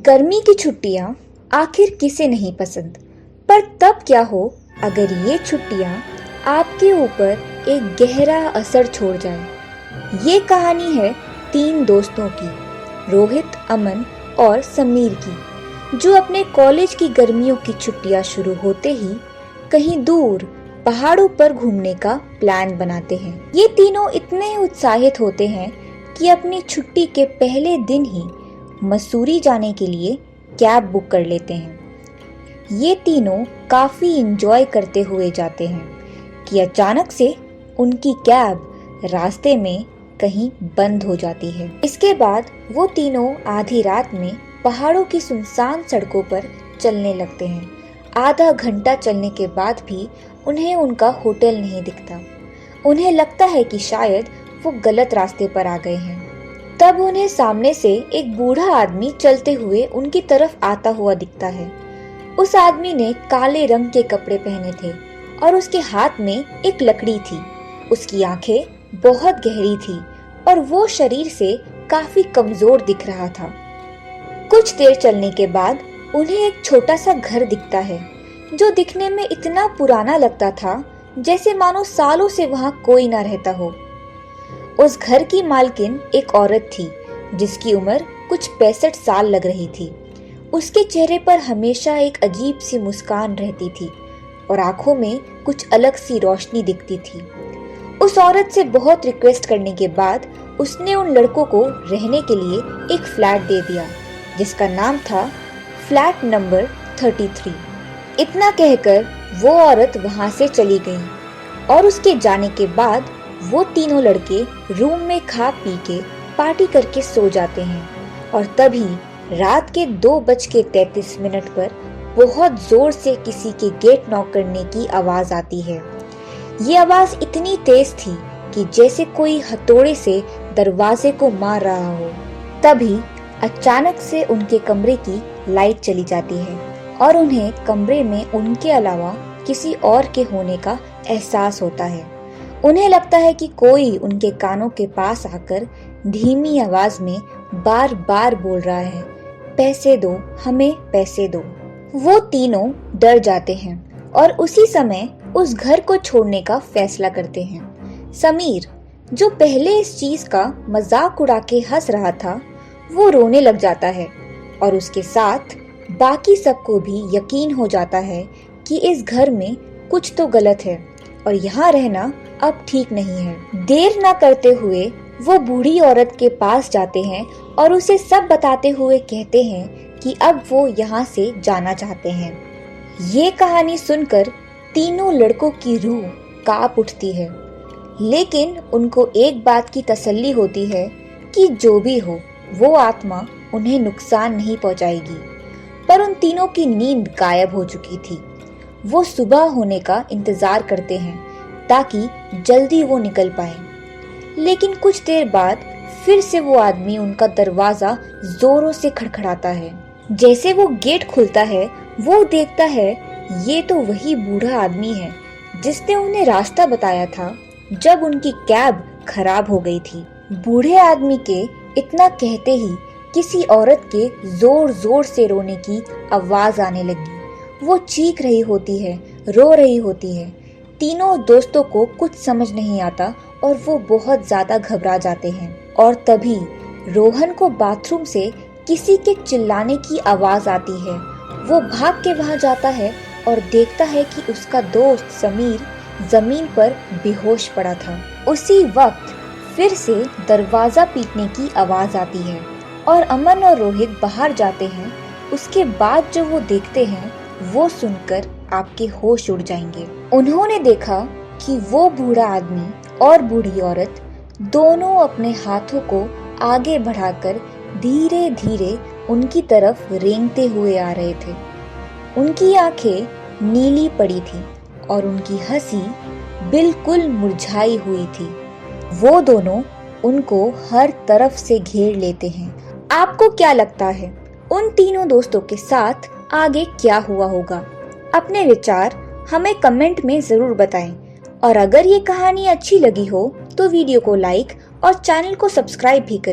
गर्मी की छुट्टियां आखिर किसे नहीं पसंद, पर तब क्या हो अगर ये छुट्टियां आपके ऊपर एक गहरा असर छोड़ जाए। ये कहानी है 3 दोस्तों की, रोहित, अमन और समीर की, जो अपने कॉलेज की गर्मियों की छुट्टियां शुरू होते ही कहीं दूर पहाड़ों पर घूमने का प्लान बनाते हैं। ये तीनों इतने उत्साहित होते हैं कि अपनी छुट्टी के पहले दिन ही मसूरी जाने के लिए कैब बुक कर लेते हैं। ये तीनों काफी एंजॉय करते हुए जाते हैं कि अचानक से उनकी कैब रास्ते में कहीं बंद हो जाती है। इसके बाद वो तीनों आधी रात में पहाड़ों की सुनसान सड़कों पर चलने लगते हैं। आधा घंटा चलने के बाद भी उन्हें उनका होटल नहीं दिखता। उन्हें लगता है कि शायद वो गलत रास्ते पर आ गए हैं। तब उन्हें सामने से एक बूढ़ा आदमी चलते हुए उनकी तरफ आता हुआ दिखता है। उस आदमी ने काले रंग के कपड़े पहने थे और उसके हाथ में एक लकड़ी थी। उसकी आंखें बहुत गहरी थी और वो शरीर से काफी कमजोर दिख रहा था। कुछ देर चलने के बाद उन्हें एक छोटा सा घर दिखता है, जो दिखने में इतना पुराना लगता था जैसे मानो सालों से वहां कोई ना रहता हो। उस घर की मालकिन एक औरत थी जिसकी उम्र कुछ 65 साल लग रही थी। उसके चेहरे पर हमेशा एक अजीब सी मुस्कान रहती थी और आंखों में कुछ अलग सी रोशनी दिखती थी। उस औरत से बहुत रिक्वेस्ट करने के बाद उसने उन लड़कों को रहने के लिए एक फ्लैट दे दिया, जिसका नाम था फ्लैट नंबर 33। इतना कहकर वो औरत वहां से चली गई और उसके जाने के बाद वो तीनों लड़के रूम में खा पी के पार्टी करके सो जाते हैं। और तभी रात के 2:33 पर बहुत जोर से किसी के गेट नॉक करने की आवाज आती है। ये आवाज इतनी तेज थी कि जैसे कोई हथौड़े से दरवाजे को मार रहा हो। तभी अचानक से उनके कमरे की लाइट चली जाती है और उन्हें कमरे में उनके अलावा किसी और के होने का एहसास होता है। उन्हें लगता है कि कोई उनके कानों के पास आकर धीमी आवाज में बार बार बोल रहा है, पैसे दो, हमें पैसे दो। वो तीनों डर जाते हैं और उसी समय उस घर को छोड़ने का फैसला करते हैं। समीर, जो पहले इस चीज का मजाक उड़ा के हंस रहा था, वो रोने लग जाता है और उसके साथ बाकी सबको भी यकीन हो जाता है कि इस घर में कुछ तो गलत है और यहाँ रहना अब ठीक नहीं है। देर न करते हुए वो बूढ़ी औरत के पास जाते हैं और उसे सब बताते हुए कहते हैं कि अब वो यहाँ से जाना चाहते हैं। ये कहानी सुनकर तीनों लड़कों की रूह कांप उठती है, लेकिन उनको एक बात की तसल्ली होती है कि जो भी हो वो आत्मा उन्हें नुकसान नहीं पहुंचाएगी। पर उन तीनों की नींद गायब हो चुकी थी। वो सुबह होने का इंतजार करते हैं ताकि जल्दी वो निकल पाए। लेकिन कुछ देर बाद फिर से वो आदमी उनका दरवाजा जोरों से खड़खड़ाता है। जैसे वो गेट खुलता है, वो देखता है ये तो वही बूढ़ा आदमी है जिसने उन्हें रास्ता बताया था जब उनकी कैब खराब हो गई थी। बूढ़े आदमी के इतना कहते ही किसी औरत के जोर जोर से रोने की आवाज आने लगी। वो चीख रही होती है, रो रही होती है। तीनों दोस्तों को कुछ समझ नहीं आता और वो बहुत ज्यादा घबरा जाते हैं। और तभी रोहन को बाथरूम से किसी के चिल्लाने की आवाज आती है। वो भाग के वहां जाता है और देखता है कि उसका दोस्त समीर जमीन पर बेहोश पड़ा था। उसी वक्त फिर से दरवाजा पीटने की आवाज आती है और अमन और रोहित बाहर जाते हैं। उसके बाद जो वो देखते हैं वो सुनकर आपके होश उड़ जाएंगे। उन्होंने देखा कि वो बूढ़ा आदमी और बूढ़ी औरत दोनों अपने हाथों को आगे बढ़ाकर धीरे धीरे उनकी तरफ रेंगते हुए आ रहे थे। उनकी आंखें नीली पड़ी थी और उनकी हंसी बिल्कुल मुरझाई हुई थी। वो दोनों उनको हर तरफ से घेर लेते हैं। आपको क्या लगता है उन तीनों दोस्तों के साथ आगे क्या हुआ होगा? अपने विचार हमें कमेंट में जरूर बताएं और अगर ये कहानी अच्छी लगी हो तो वीडियो को लाइक और चैनल को सब्सक्राइब भी करें।